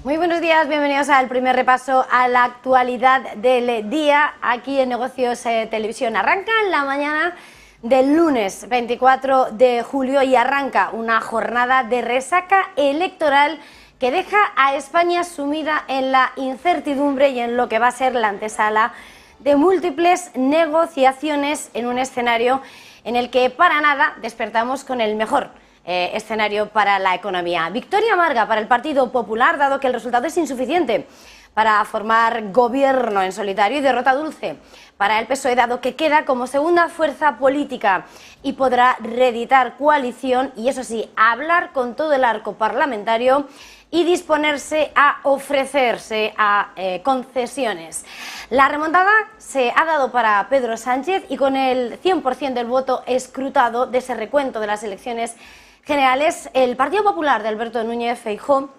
Muy buenos días, bienvenidos al primer repaso a la actualidad del día aquí en Negocios Televisión. Arranca en la mañana del lunes 24 de julio y arranca una jornada de resaca electoral que deja a España sumida en la incertidumbre y en lo que va a ser la antesala de múltiples negociaciones en un escenario en el que para nada despertamos con el mejor escenario para la economía. Victoria amarga para el Partido Popular, dado que el resultado es insuficiente para formar gobierno en solitario, y derrota dulce para el PSOE, dado que queda como segunda fuerza política y podrá reeditar coalición y, eso sí, hablar con todo el arco parlamentario y disponerse a ofrecerse a concesiones. La remontada se ha dado para Pedro Sánchez y con el 100% del voto escrutado de ese recuento de las elecciones generales, el Partido Popular de Alberto Núñez Feijóo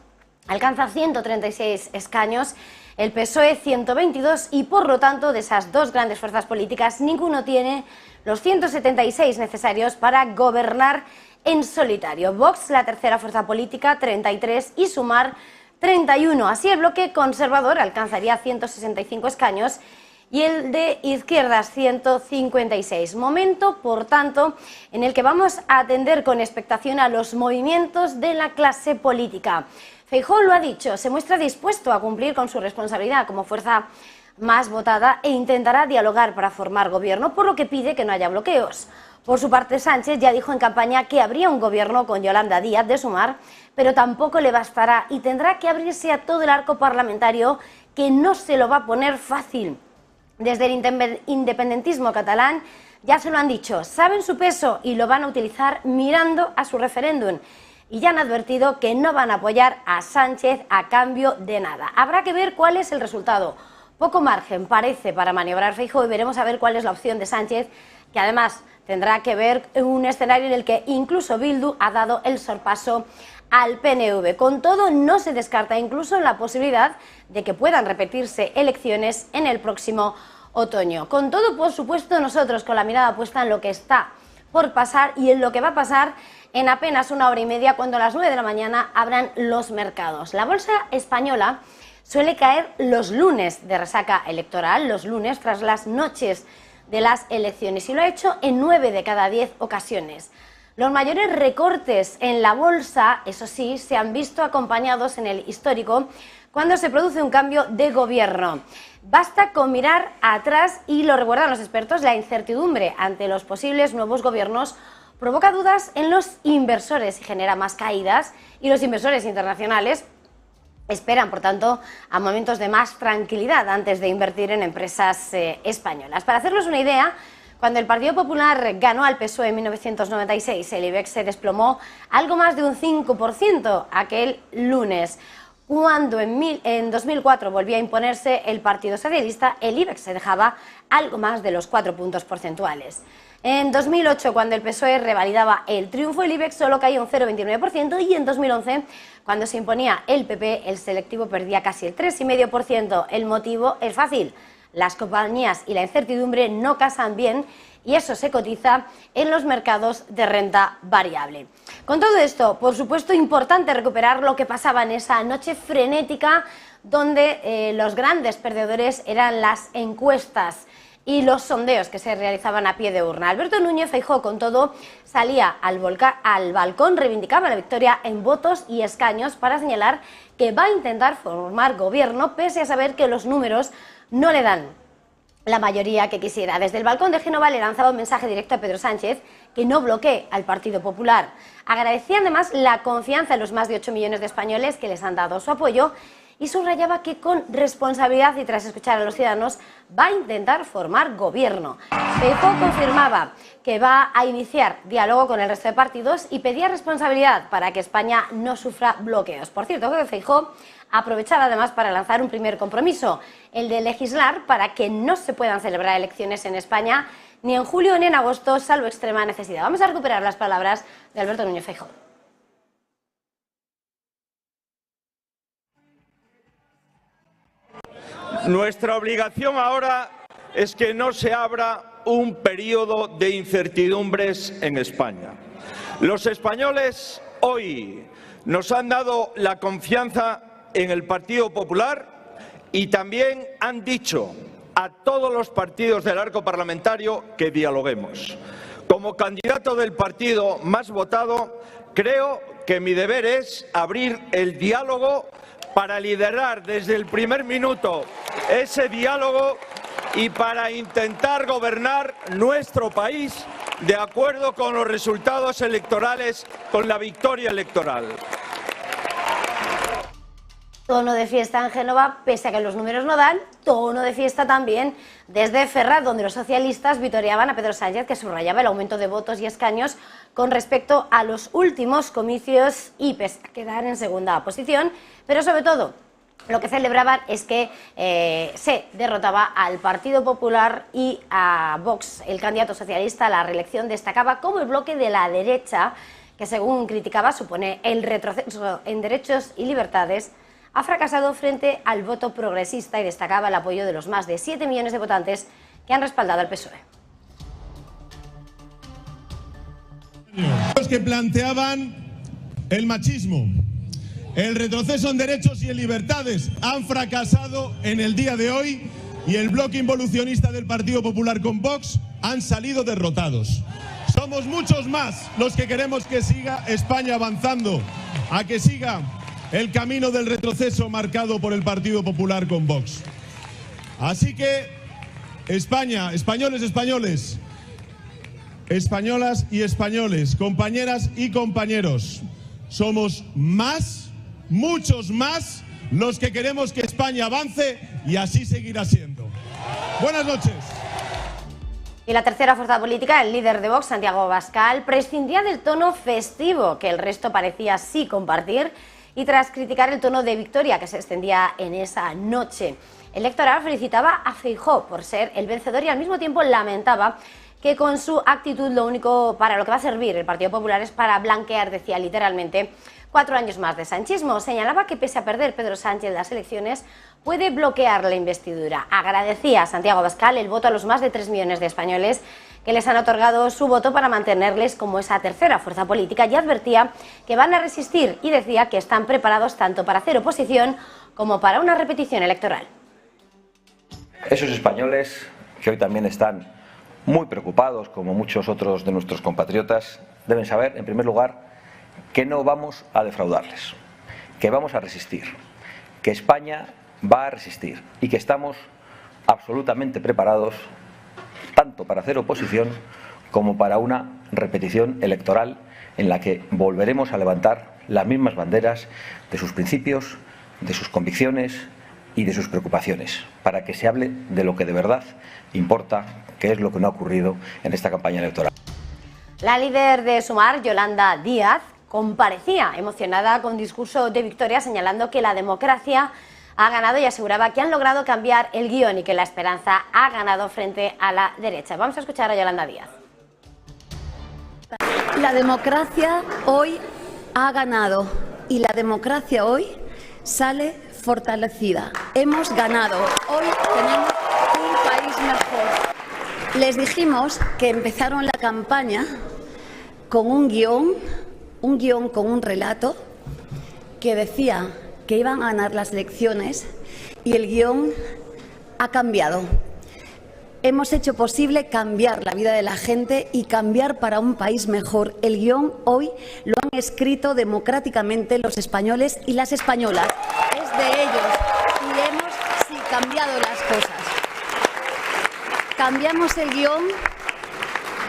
alcanza 136 escaños, el PSOE 122 y, por lo tanto, de esas dos grandes fuerzas políticas, ninguno tiene los 176 necesarios para gobernar en solitario. Vox, la tercera fuerza política, 33 y Sumar 31. Así, el bloque conservador alcanzaría 165 escaños y el de izquierdas 156. Momento, por tanto, en el que vamos a atender con expectación a los movimientos de la clase política. Feijóo lo ha dicho, se muestra dispuesto a cumplir con su responsabilidad como fuerza más votada e intentará dialogar para formar gobierno, por lo que pide que no haya bloqueos. Por su parte, Sánchez ya dijo en campaña que habría un gobierno con Yolanda Díaz de Sumar, pero tampoco le bastará y tendrá que abrirse a todo el arco parlamentario, que no se lo va a poner fácil. Desde el independentismo catalán ya se lo han dicho, saben su peso y lo van a utilizar mirando a su referéndum. Y ya han advertido que no van a apoyar a Sánchez a cambio de nada. Habrá que ver cuál es el resultado. Poco margen parece para maniobrar Feijóo y veremos a ver cuál es la opción de Sánchez, que además tendrá que ver en un escenario en el que incluso Bildu ha dado el sorpaso al PNV. Con todo, no se descarta incluso la posibilidad de que puedan repetirse elecciones en el próximo otoño. Con todo, por supuesto, nosotros con la mirada puesta en lo que está por pasar y en lo que va a pasar en apenas una hora y media, cuando a las 9 de la mañana abran los mercados. La bolsa española suele caer los lunes de resaca electoral, los lunes tras las noches de las elecciones, y lo ha hecho en 9 de cada 10 ocasiones. Los mayores recortes en la bolsa, eso sí, se han visto acompañados en el histórico cuando se produce un cambio de gobierno. Basta con mirar atrás y, lo recuerdan los expertos, la incertidumbre ante los posibles nuevos gobiernos provoca dudas en los inversores y genera más caídas, y los inversores internacionales esperan, por tanto, a momentos de más tranquilidad antes de invertir en empresas españolas. Para hacernos una idea, cuando el Partido Popular ganó al PSOE en 1996, el IBEX se desplomó algo más de un 5% aquel lunes. Cuando en 2004 volvía a imponerse el Partido Socialista, el IBEX se dejaba algo más de los 4 puntos porcentuales. En 2008, cuando el PSOE revalidaba el triunfo, el IBEX solo caía un 0,29%, y en 2011, cuando se imponía el PP, el selectivo perdía casi el 3,5%. El motivo es fácil: las compañías y la incertidumbre no casan bien, y eso se cotiza en los mercados de renta variable. Con todo esto, por supuesto, importante recuperar lo que pasaba en esa noche frenética donde los grandes perdedores eran las encuestas y los sondeos que se realizaban a pie de urna. Alberto Núñez Feijóo, con todo, salía al balcón, reivindicaba la victoria en votos y escaños para señalar que va a intentar formar gobierno, pese a saber que los números no le dan la mayoría que quisiera. Desde el balcón de Génova le lanzaba un mensaje directo a Pedro Sánchez que no bloquee al Partido Popular. Agradecía además la confianza en los más de 8 millones de españoles que les han dado su apoyo, y subrayaba que con responsabilidad y tras escuchar a los ciudadanos va a intentar formar gobierno. Feijóo confirmaba que va a iniciar diálogo con el resto de partidos y pedía responsabilidad para que España no sufra bloqueos. Por cierto, que Feijóo aprovechaba además para lanzar un primer compromiso, el de legislar para que no se puedan celebrar elecciones en España ni en julio ni en agosto, salvo extrema necesidad. Vamos a recuperar las palabras de Alberto Núñez Feijóo. Nuestra obligación ahora es que no se abra un periodo de incertidumbres en España. Los españoles hoy nos han dado la confianza en el Partido Popular y también han dicho a todos los partidos del arco parlamentario que dialoguemos. Como candidato del partido más votado, creo que mi deber es abrir el diálogo para liderar desde el primer minuto ese diálogo y para intentar gobernar nuestro país de acuerdo con los resultados electorales, con la victoria electoral. Tono de fiesta en Génova, pese a que los números no dan, tono de fiesta también desde Ferraz, donde los socialistas vitoreaban a Pedro Sánchez, que subrayaba el aumento de votos y escaños con respecto a los últimos comicios y pese a quedar en segunda posición, pero sobre todo lo que celebraban es que se derrotaba al Partido Popular y a Vox. El candidato socialista a la reelección destacaba como el bloque de la derecha, que según criticaba supone el retroceso en derechos y libertades, ha fracasado frente al voto progresista y destacaba el apoyo de los más de 7 millones de votantes que han respaldado al PSOE. Los que planteaban el machismo, el retroceso en derechos y en libertades han fracasado en el día de hoy y el bloque involucionista del Partido Popular con Vox han salido derrotados. Somos muchos más los que queremos que siga España avanzando, a que siga el camino del retroceso marcado por el Partido Popular con Vox. Así que España, españoles, españolas y españoles, compañeras y compañeros, somos más, muchos más, los que queremos que España avance y así seguirá siendo. Buenas noches. Y la tercera fuerza política, el líder de Vox, Santiago Abascal, prescindía del tono festivo que el resto parecía sí compartir y tras criticar el tono de victoria que se extendía en esa noche electoral, felicitaba a Feijóo por ser el vencedor y al mismo tiempo lamentaba que con su actitud lo único para lo que va a servir el Partido Popular es para blanquear, decía literalmente, 4 años más de sanchismo. Señalaba que pese a perder Pedro Sánchez las elecciones, puede bloquear la investidura. Agradecía a Santiago Abascal el voto a los más de 3 millones de españoles que les han otorgado su voto para mantenerles como esa tercera fuerza política y advertía que van a resistir y decía que están preparados tanto para hacer oposición como para una repetición electoral. Esos españoles que hoy también están muy preocupados, como muchos otros de nuestros compatriotas, deben saber, en primer lugar, que no vamos a defraudarles, que vamos a resistir, que España va a resistir y que estamos absolutamente preparados tanto para hacer oposición como para una repetición electoral en la que volveremos a levantar las mismas banderas de sus principios, de sus convicciones y de sus preocupaciones, para que se hable de lo que de verdad importa, que es lo que no ha ocurrido en esta campaña electoral. La líder de Sumar, Yolanda Díaz, comparecía emocionada con discurso de victoria, señalando que la democracia ha ganado y aseguraba que han logrado cambiar el guión y que la esperanza ha ganado frente a la derecha. Vamos a escuchar a Yolanda Díaz. La democracia hoy ha ganado y la democracia hoy sale fortalecida. Hemos ganado. Hoy tenemos un país mejor. Les dijimos que empezaron la campaña con un guión con un relato que decía que iban a ganar las elecciones y el guión ha cambiado. Hemos hecho posible cambiar la vida de la gente y cambiar para un país mejor. El guión hoy lo han escrito democráticamente los españoles y las españolas. Es de ellos y hemos cambiado las cosas. Cambiamos el guión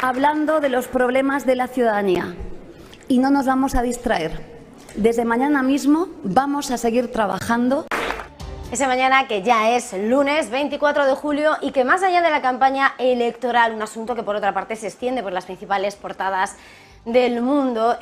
hablando de los problemas de la ciudadanía y no nos vamos a distraer. Desde mañana mismo vamos a seguir trabajando. Ese mañana que ya es lunes 24 de julio y que más allá de la campaña electoral, un asunto que por otra parte se extiende por las principales portadas del mundo,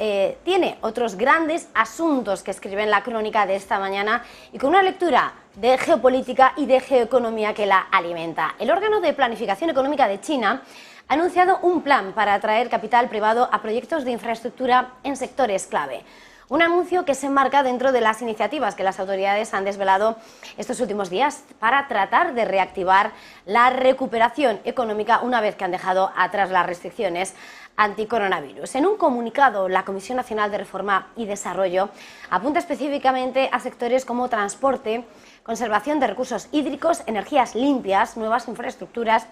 tiene otros grandes asuntos que escriben la crónica de esta mañana y con una lectura de geopolítica y de geoeconomía que la alimenta. El órgano de planificación económica de China ha anunciado un plan para atraer capital privado a proyectos de infraestructura en sectores clave. Un anuncio que se enmarca dentro de las iniciativas que las autoridades han desvelado estos últimos días para tratar de reactivar la recuperación económica una vez que han dejado atrás las restricciones anticoronavirus. En un comunicado, la Comisión Nacional de Reforma y Desarrollo apunta específicamente a sectores como transporte, conservación de recursos hídricos, energías limpias, nuevas infraestructuras,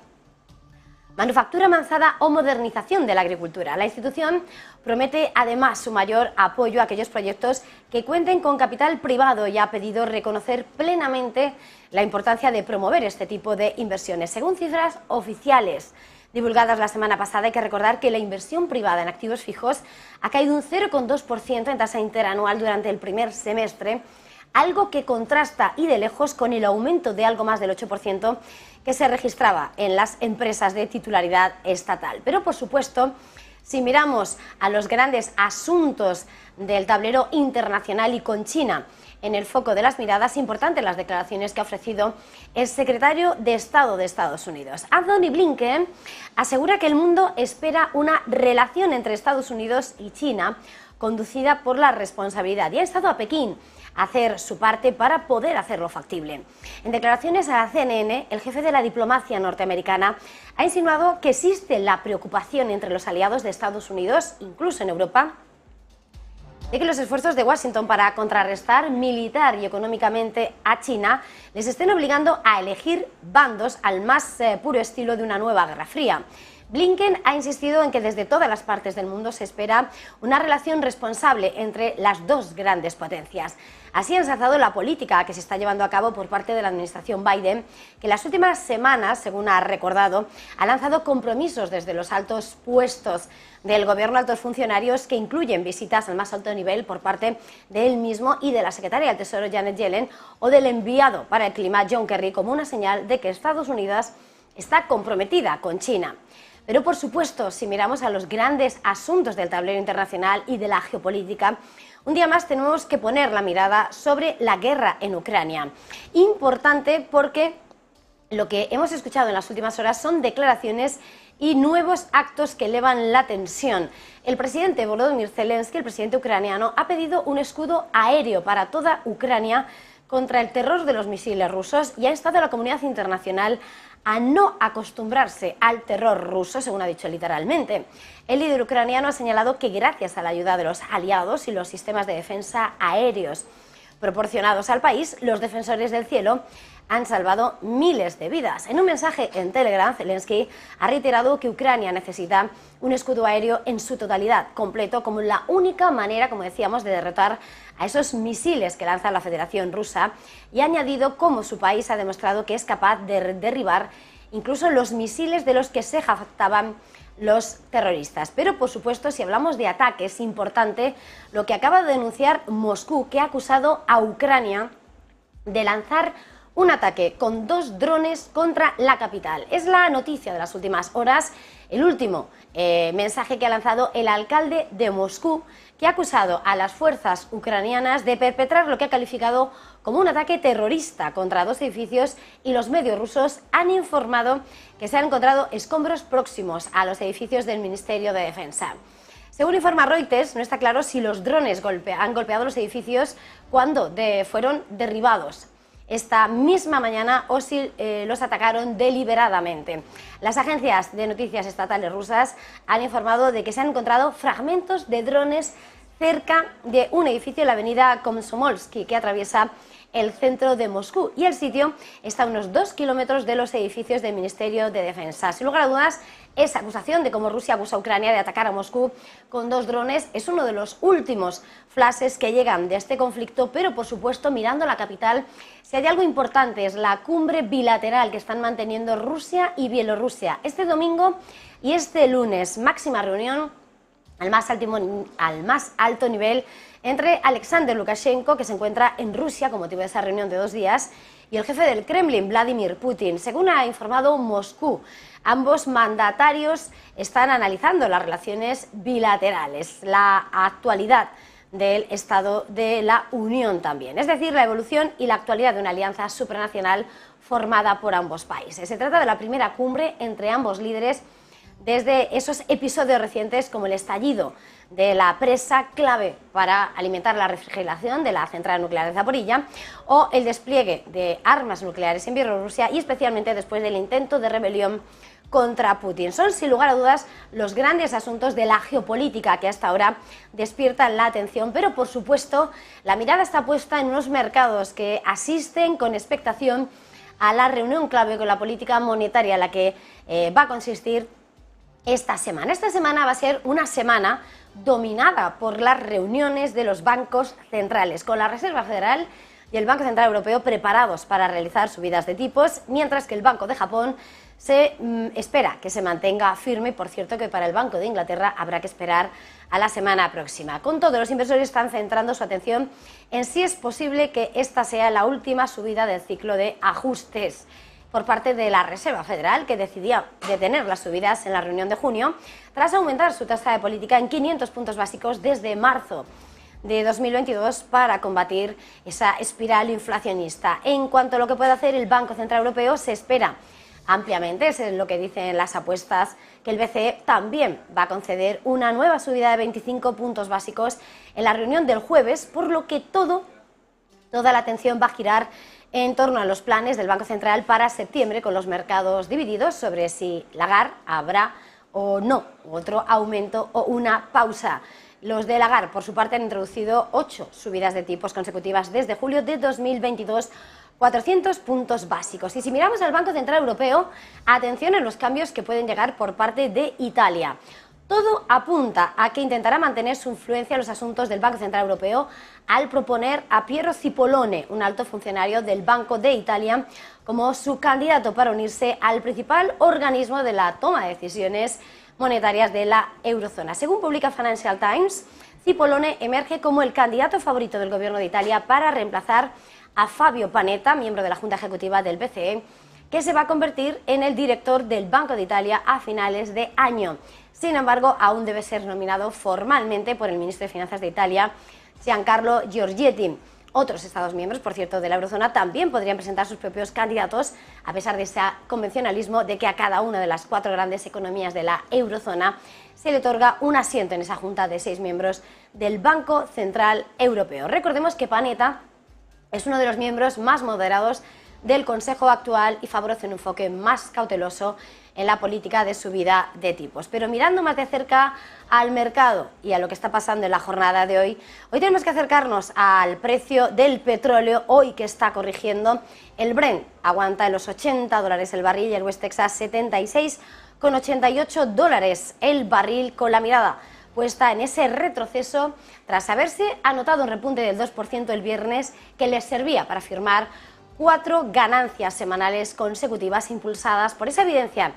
manufactura avanzada o modernización de la agricultura. La institución promete además su mayor apoyo a aquellos proyectos que cuenten con capital privado y ha pedido reconocer plenamente la importancia de promover este tipo de inversiones. Según cifras oficiales divulgadas la semana pasada, hay que recordar que la inversión privada en activos fijos ha caído un 0,2% en tasa interanual durante el primer semestre, algo que contrasta y de lejos con el aumento de algo más del 8% que se registraba en las empresas de titularidad estatal. Pero, por supuesto, si miramos a los grandes asuntos del tablero internacional y con China en el foco de las miradas, importantes las declaraciones que ha ofrecido el secretario de Estado de Estados Unidos. Anthony Blinken asegura que el mundo espera una relación entre Estados Unidos y China conducida por la responsabilidad y ha instado a Pekín a hacer su parte para poder hacerlo factible. En declaraciones a la CNN, el jefe de la diplomacia norteamericana ha insinuado que existe la preocupación entre los aliados de Estados Unidos, incluso en Europa, de que los esfuerzos de Washington para contrarrestar militar y económicamente a China les estén obligando a elegir bandos al más puro estilo de una nueva Guerra Fría. Blinken ha insistido en que desde todas las partes del mundo se espera una relación responsable entre las dos grandes potencias. Así ha ensalzado la política que se está llevando a cabo por parte de la administración Biden, que en las últimas semanas, según ha recordado, ha lanzado compromisos desde los altos puestos del gobierno, altos funcionarios, que incluyen visitas al más alto nivel por parte de él mismo y de la secretaria del Tesoro Janet Yellen o del enviado para el clima John Kerry, como una señal de que Estados Unidos está comprometida con China. Pero, por supuesto, si miramos a los grandes asuntos del tablero internacional y de la geopolítica, un día más tenemos que poner la mirada sobre la guerra en Ucrania. Importante porque lo que hemos escuchado en las últimas horas son declaraciones y nuevos actos que elevan la tensión. El presidente Volodymyr Zelensky, el presidente ucraniano, ha pedido un escudo aéreo para toda Ucrania contra el terror de los misiles rusos y ha instado a la comunidad internacional a no acostumbrarse al terror ruso, según ha dicho literalmente. El líder ucraniano ha señalado que gracias a la ayuda de los aliados y los sistemas de defensa aéreos proporcionados al país, los defensores del cielo han salvado miles de vidas. En un mensaje en Telegram, Zelensky ha reiterado que Ucrania necesita un escudo aéreo en su totalidad, completo, como la única manera, como decíamos, de derrotar a esos misiles que lanza la Federación Rusa, y ha añadido cómo su país ha demostrado que es capaz de derribar incluso los misiles de los que se jactaban los terroristas. Pero, por supuesto, si hablamos de ataques, es importante lo que acaba de denunciar Moscú, que ha acusado a Ucrania de lanzar un ataque con 2 drones contra la capital. Es la noticia de las últimas horas, el último mensaje que ha lanzado el alcalde de Moscú, que ha acusado a las fuerzas ucranianas de perpetrar lo que ha calificado como un ataque terrorista contra 2 edificios, y los medios rusos han informado que se han encontrado escombros próximos a los edificios del Ministerio de Defensa. Según informa Reuters, no está claro si los drones han golpeado los edificios cuando fueron derribados esta misma mañana o si los atacaron deliberadamente. Las agencias de noticias estatales rusas han informado de que se han encontrado fragmentos de drones cerca de un edificio en la avenida Komsomolsky, que atraviesa el centro de Moscú, y el sitio está a unos 2 kilómetros de los edificios del Ministerio de Defensa. Sin lugar a dudas, esa acusación de cómo Rusia acusa a Ucrania de atacar a Moscú con 2 drones es uno de los últimos flashes que llegan de este conflicto, pero, por supuesto, mirando la capital, si hay algo importante es la cumbre bilateral que están manteniendo Rusia y Bielorrusia este domingo y este lunes, máxima reunión al más alto nivel entre Alexander Lukashenko, que se encuentra en Rusia con motivo de esa reunión de 2 días, y el jefe del Kremlin, Vladimir Putin. Según ha informado Moscú, ambos mandatarios están analizando las relaciones bilaterales, la actualidad del Estado de la Unión también, es decir, la evolución y la actualidad de una alianza supranacional formada por ambos países. Se trata de la primera cumbre entre ambos líderes desde esos episodios recientes como el estallido de la presa clave para alimentar la refrigeración de la central nuclear de Zaporilla o el despliegue de armas nucleares en Bielorrusia y especialmente después del intento de rebelión contra Putin. Son sin lugar a dudas los grandes asuntos de la geopolítica que hasta ahora despiertan la atención, pero por supuesto la mirada está puesta en unos mercados que asisten con expectación a la reunión clave con la política monetaria en la que va a consistir esta semana. Esta semana va a ser una semana dominada por las reuniones de los bancos centrales, con la Reserva Federal y el Banco Central Europeo preparados para realizar subidas de tipos, mientras que el Banco de Japón se espera que se mantenga firme. Y por cierto que para el Banco de Inglaterra habrá que esperar a la semana próxima. Con todo, los inversores están centrando su atención en si es posible que esta sea la última subida del ciclo de ajustes por parte de la Reserva Federal, que decidía detener las subidas en la reunión de junio, tras aumentar su tasa de política en 500 puntos básicos desde marzo de 2022 para combatir esa espiral inflacionista. En cuanto a lo que puede hacer el Banco Central Europeo, se espera ampliamente, es lo que dicen las apuestas, que el BCE también va a conceder una nueva subida de 25 puntos básicos en la reunión del jueves, por lo que toda la atención va a girar en torno a los planes del Banco Central para septiembre, con los mercados divididos sobre si Lagarde habrá o no otro aumento o una pausa. Los de Lagarde, por su parte, han introducido 8 subidas de tipos consecutivas desde julio de 2022, 400 puntos básicos. Y si miramos al Banco Central Europeo, atención en los cambios que pueden llegar por parte de Italia. Todo apunta a que intentará mantener su influencia en los asuntos del Banco Central Europeo al proponer a Piero Cipollone, un alto funcionario del Banco de Italia, como su candidato para unirse al principal organismo de la toma de decisiones monetarias de la eurozona. Según publica Financial Times, Cipollone emerge como el candidato favorito del gobierno de Italia para reemplazar a Fabio Panetta, miembro de la Junta Ejecutiva del BCE, que se va a convertir en el director del Banco de Italia a finales de año. Sin embargo, aún debe ser nominado formalmente por el ministro de Finanzas de Italia, Giancarlo Giorgetti. Otros Estados miembros, por cierto, de la eurozona también podrían presentar sus propios candidatos, a pesar de ese convencionalismo de que a cada una de las 4 grandes economías de la eurozona se le otorga un asiento en esa junta de 6 miembros del Banco Central Europeo. Recordemos que Panetta es uno de los miembros más moderados del Consejo actual y favorece un enfoque más cauteloso en la política de subida de tipos. Pero mirando más de cerca al mercado y a lo que está pasando en la jornada de hoy tenemos que acercarnos al precio del petróleo, hoy que está corrigiendo. El Brent aguanta en los $80 el barril y el West Texas 76,88 dólares el barril, con la mirada puesta en ese retroceso tras haberse anotado un repunte del 2% el viernes que les servía para firmar 4 ganancias semanales consecutivas impulsadas por esa evidencia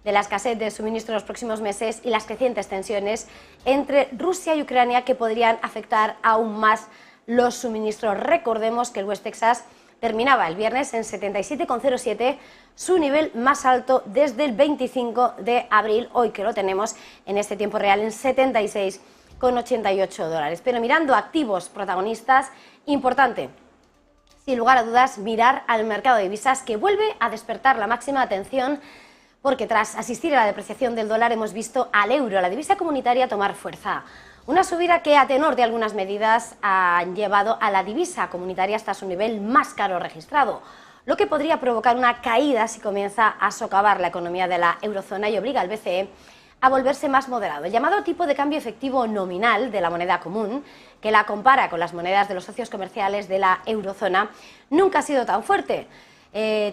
de la escasez de suministro en los próximos meses y las crecientes tensiones entre Rusia y Ucrania que podrían afectar aún más los suministros. Recordemos que el West Texas terminaba el viernes en 77,07, su nivel más alto desde el 25 de abril, hoy que lo tenemos en este tiempo real en 76,88 dólares. Pero mirando activos protagonistas, importante, sin lugar a dudas, mirar al mercado de divisas, que vuelve a despertar la máxima atención, porque tras asistir a la depreciación del dólar hemos visto al euro, la divisa comunitaria, tomar fuerza. Una subida que, a tenor de algunas medidas, han llevado a la divisa comunitaria hasta su nivel más caro registrado, lo que podría provocar una caída si comienza a socavar la economía de la eurozona y obliga al BCE a volverse más moderado. El llamado tipo de cambio efectivo nominal de la moneda común, que la compara con las monedas de los socios comerciales de la eurozona, nunca ha sido tan fuerte.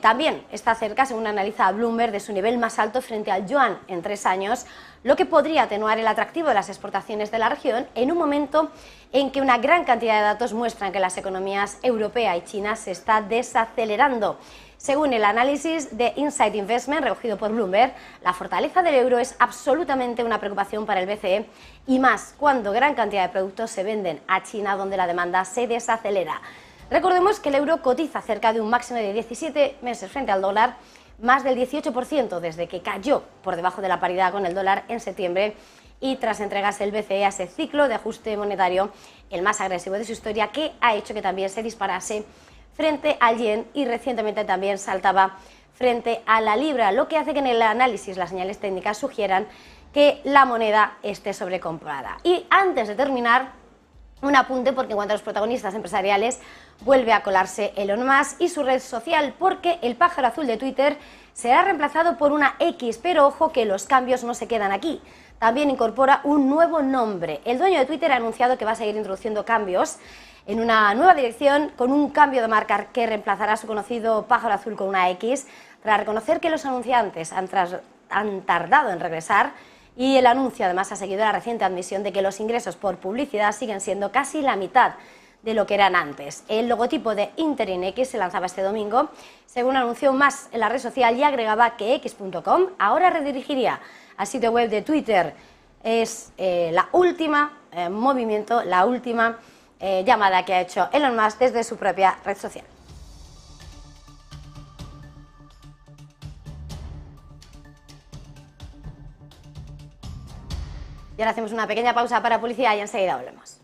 También está cerca, según analiza Bloomberg, de su nivel más alto frente al yuan en 3 años, lo que podría atenuar el atractivo de las exportaciones de la región en un momento en que una gran cantidad de datos muestran que las economías europea y china se está desacelerando. Según el análisis de Insight Investment recogido por Bloomberg, la fortaleza del euro es absolutamente una preocupación para el BCE, y más cuando gran cantidad de productos se venden a China, donde la demanda se desacelera. Recordemos que el euro cotiza cerca de un máximo de 17 meses frente al dólar, más del 18% desde que cayó por debajo de la paridad con el dólar en septiembre, y tras entregarse el BCE a ese ciclo de ajuste monetario, el más agresivo de su historia, que ha hecho que también se disparase frente al yen y recientemente también saltaba frente a la libra, lo que hace que en el análisis las señales técnicas sugieran que la moneda esté sobrecomprada. Y antes de terminar, un apunte, porque en cuanto a los protagonistas empresariales, vuelve a colarse Elon Musk y su red social, porque el pájaro azul de Twitter será reemplazado por una X, pero ojo que los cambios no se quedan aquí. También incorpora un nuevo nombre. El dueño de Twitter ha anunciado que va a seguir introduciendo cambios en una nueva dirección, con un cambio de marca que reemplazará a su conocido pájaro azul con una X, tras reconocer que los anunciantes han tardado en regresar. Y el anuncio además ha seguido la reciente admisión de que los ingresos por publicidad siguen siendo casi la mitad de lo que eran antes. El logotipo de Interim X se lanzaba este domingo, según anunció Musk en la red social, y agregaba que X.com ahora redirigiría al sitio web de Twitter. Es la última movimiento, la última llamada que ha hecho Elon Musk desde su propia red social. Y ahora hacemos una pequeña pausa para publicidad y enseguida volvemos.